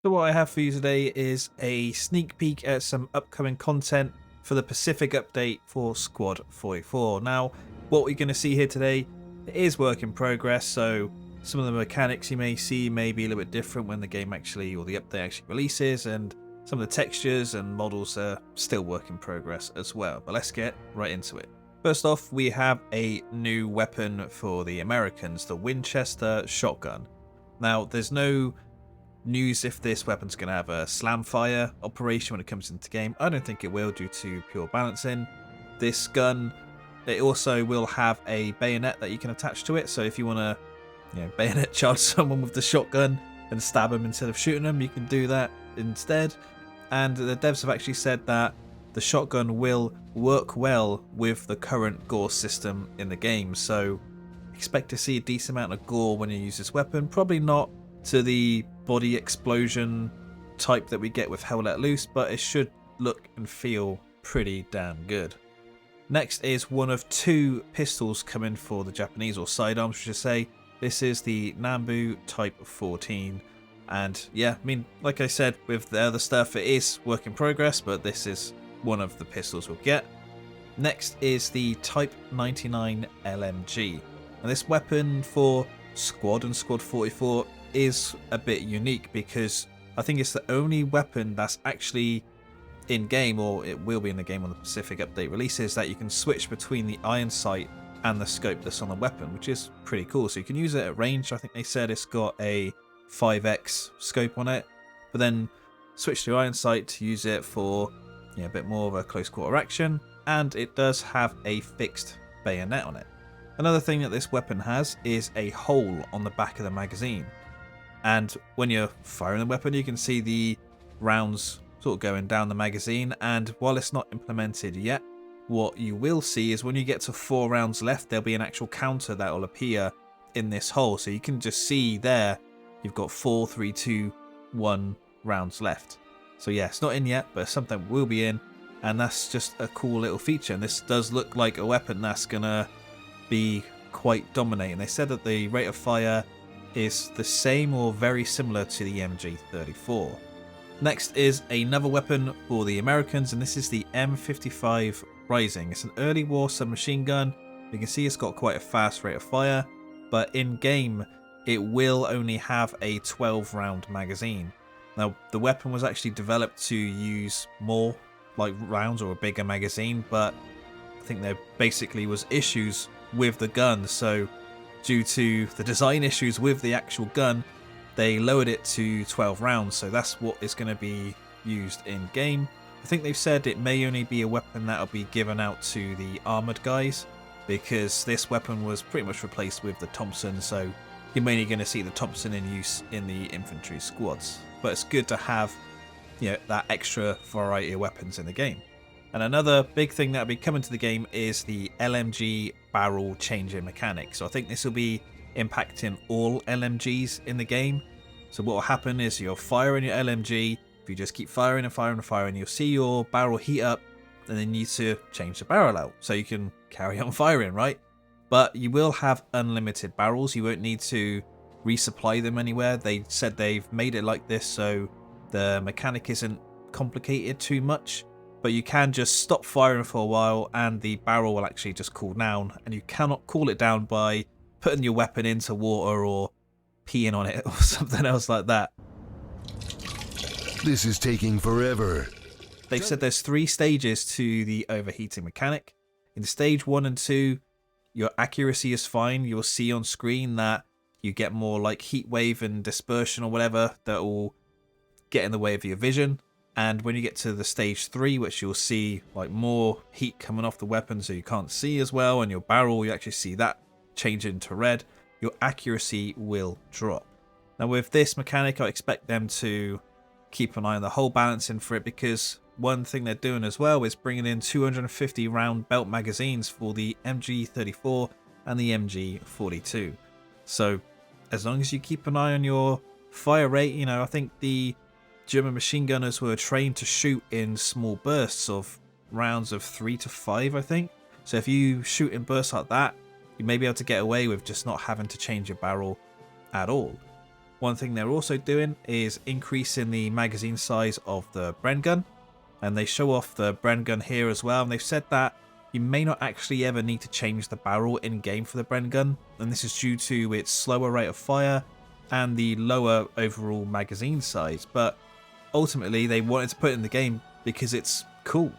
So what I have for you today is a sneak peek at some upcoming content for the Pacific update for Squad 44. Now, what we're going to see here today is work in progress, so some of the mechanics you may see may be a little bit different when the game actually, or the update actually releases, and some of the textures and models are still work in progress as well. But let's get right into it. First off, we have a new weapon for the Americans, the Winchester shotgun. Now, there's no news if this weapon's going to have a slam fire operation when it comes into game. I don't think it will due to pure balancing. This gun, it also will have a bayonet that you can attach to it. So if you want to, bayonet charge someone with the shotgun and stab them instead of shooting them, you can do that instead. And the devs have actually said that the shotgun will work well with the current gore system in the game. So expect to see a decent amount of gore when you use this weapon. Probably not to the body explosion type that we get with Hell Let Loose, but it should look and feel pretty damn good. Next is one of two pistols coming for the Japanese, or sidearms, I should say. This is the Nambu Type 14. And yeah, I mean, like I said, with the other stuff, it is work in progress, but this is one of the pistols we'll get. Next is the Type 99 LMG. And this weapon for Squad and Squad 44 is a bit unique because I think it's the only weapon that's actually in game, or it will be in the game when the Pacific update releases, that you can switch between the iron sight and the scope that's on the weapon, which is pretty cool. So you can use it at range. I think they said it's got a 5x scope on it, but then switch to iron sight to use it for a bit more of a close quarter action, and it does have a fixed bayonet on it. Another thing that this weapon has is a hole on the back of the magazine. And when you're firing the weapon, you can see the rounds sort of going down the magazine. And while it's not implemented yet, what you will see is when you get to 4 rounds left, there'll be an actual counter that will appear in this hole. So you can just see there, you've got 4, 3, 2, 1 rounds left. So yeah, it's not in yet, but something will be in. And that's just a cool little feature. And this does look like a weapon that's going to be quite dominating. They said that the rate of fire is the same or very similar to the MG34. Next is another weapon for the Americans, and this is the M55 Rising. It's an early war submachine gun. You can see it's got quite a fast rate of fire, but in game it will only have a 12 round magazine. Now the weapon was actually developed to use more rounds or a bigger magazine, but I think there basically was issues with the gun, so due to the design issues with the actual gun, they lowered it to 12 rounds, so that's what is going to be used in game. I think they've said it may only be a weapon that will be given out to the armoured guys, because this weapon was pretty much replaced with the Thompson, so you're mainly going to see the Thompson in use in the infantry squads. But it's good to have that extra variety of weapons in the game. And another big thing that will be coming to the game is the LMG barrel changing mechanic. So I think this will be impacting all LMGs in the game. So what will happen is you're firing your LMG. If you just keep firing and firing and firing, you'll see your barrel heat up, and then you need to change the barrel out so you can carry on firing, right? But you will have unlimited barrels. You won't need to resupply them anywhere. They said they've made it like this so the mechanic isn't complicated too much. But you can just stop firing for a while and the barrel will actually just cool down, and you cannot cool it down by putting your weapon into water or peeing on it or something else like that. This is taking forever. They've said there's 3 stages to the overheating mechanic. In stage 1 and 2, your accuracy is fine. You'll see on screen that you get more like heat wave and dispersion or whatever that will get in the way of your vision. And when you get to the stage 3, which you'll see like more heat coming off the weapon so you can't see as well, and your barrel, you actually see that change into red, your accuracy will drop. Now with this mechanic, I expect them to keep an eye on the whole balancing for it, because one thing they're doing as well is bringing in 250 round belt magazines for the MG34 and the MG42. So as long as you keep an eye on your fire rate, I think the German machine gunners were trained to shoot in small bursts of rounds of 3 to 5, I think. So if you shoot in bursts like that, you may be able to get away with just not having to change your barrel at all. One thing they're also doing is increasing the magazine size of the Bren gun, and they show off the Bren gun here as well, and they've said that you may not actually ever need to change the barrel in game for the Bren gun, and this is due to its slower rate of fire and the lower overall magazine size, but ultimately they wanted to put it in the game because it's cool.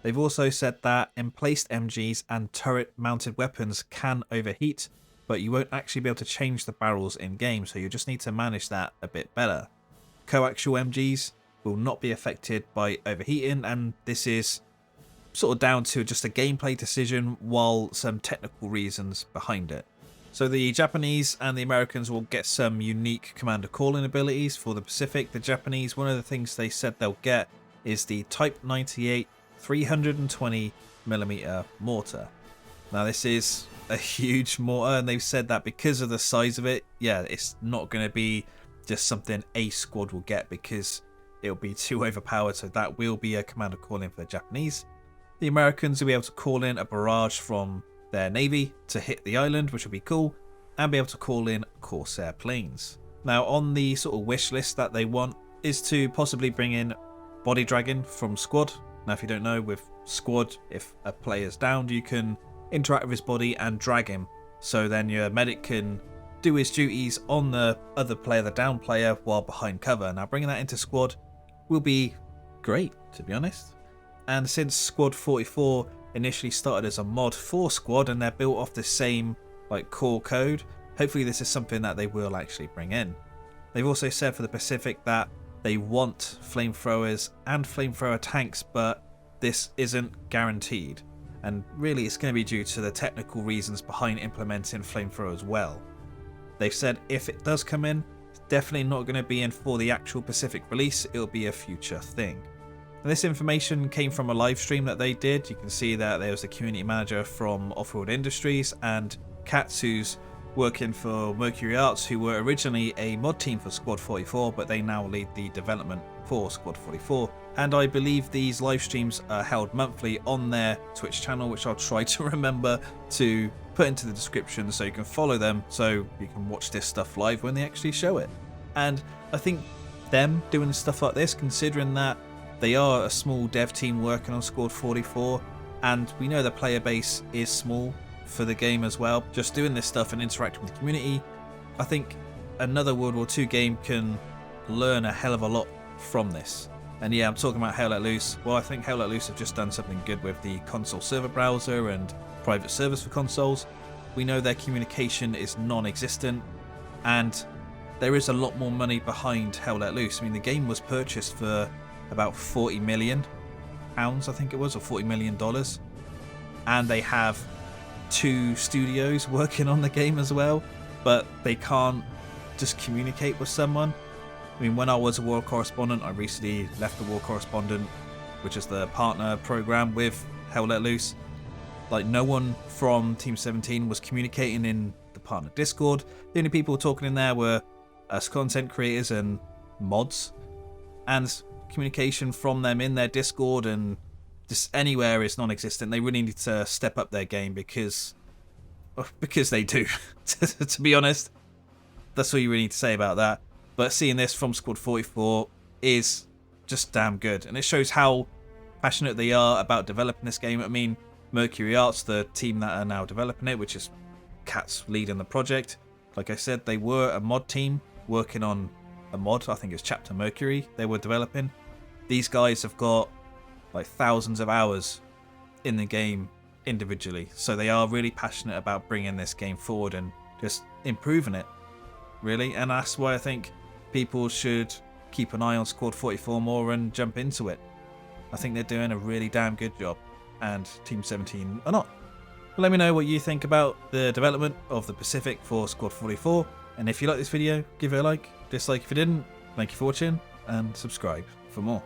They've also said that emplaced MGs and turret mounted weapons can overheat, but you won't actually be able to change the barrels in game, so you just need to manage that a bit better. Coaxial MGs will not be affected by overheating, and this is sort of down to just a gameplay decision while some technical reasons behind it. So the Japanese and the Americans will get some unique commander calling abilities. For the Pacific, the Japanese, one of the things they said they'll get is the Type 98 320mm mortar. Now this is a huge mortar, and they've said that because of the size of it, yeah, it's not going to be just something a squad will get because it'll be too overpowered, so that will be a commander call in for the Japanese. The Americans will be able to call in a barrage from their navy to hit the island, which will be cool, and be able to call in Corsair planes. Now on the sort of wish list that they want is to possibly bring in Body Dragon from Squad. Now if you don't know, with Squad, if a player's downed, you can interact with his body and drag him, so then your medic can do his duties on the other player, the down player, while behind cover. Now bringing that into Squad will be great, to be honest. And since Squad 44 initially started as a mod for Squad and they're built off the same like core code, hopefully this is something that they will actually bring in. They've also said for the Pacific that they want flamethrowers and flamethrower tanks, but this isn't guaranteed, and really it's going to be due to the technical reasons behind implementing flamethrowers well. They've said if it does come in, it's definitely not going to be in for the actual Pacific release, it'll be a future thing. And this information came from a live stream that they did. You can see that there was a community manager from Off-Road Industries and Katz, who's working for Mercury Arts, who were originally a mod team for Squad 44, but they now lead the development for Squad 44. And I believe these live streams are held monthly on their Twitch channel, which I'll try to remember to put into the description so you can follow them, so you can watch this stuff live when they actually show it. And I think them doing stuff like this, considering that they are a small dev team working on Squad 44, and we know the player base is small for the game as well, just doing this stuff and interacting with the community, I think another World War II game can learn a hell of a lot from this. And yeah, I'm talking about Hell Let Loose. Well, I think Hell Let Loose have just done something good with the console server browser and private servers for consoles. We know their communication is non-existent, and there is a lot more money behind Hell Let Loose. I mean, the game was purchased for about £40 million, I think it was, or $40 million. And they have 2 studios working on the game as well, but they can't just communicate with someone. I mean, when I was a war correspondent, I recently left the war correspondent, which is the partner program with Hell Let Loose. Like, no one from Team 17 was communicating in the partner Discord. The only people talking in there were us content creators and mods, and communication from them in their Discord and just anywhere is non-existent. They really need to step up their game because they do. To be honest, that's all you really need to say about that. But seeing this from Squad 44 is just damn good, and it shows how passionate they are about developing this game. I mean, Mercury Arts, the team that are now developing it, which is Kat's leading the project, like I said, they were a mod team working on a mod. I think it's Chapter Mercury they were developing. These guys have got like thousands of hours in the game individually, so they are really passionate about bringing this game forward and just improving it, really. And that's why I think people should keep an eye on Squad 44 more and jump into it. I think they're doing a really damn good job, and Team 17 are not. But let me know what you think about the development of the Pacific for Squad 44, and if you like this video, give it a like, dislike if you didn't. Thank you for watching, and subscribe for more.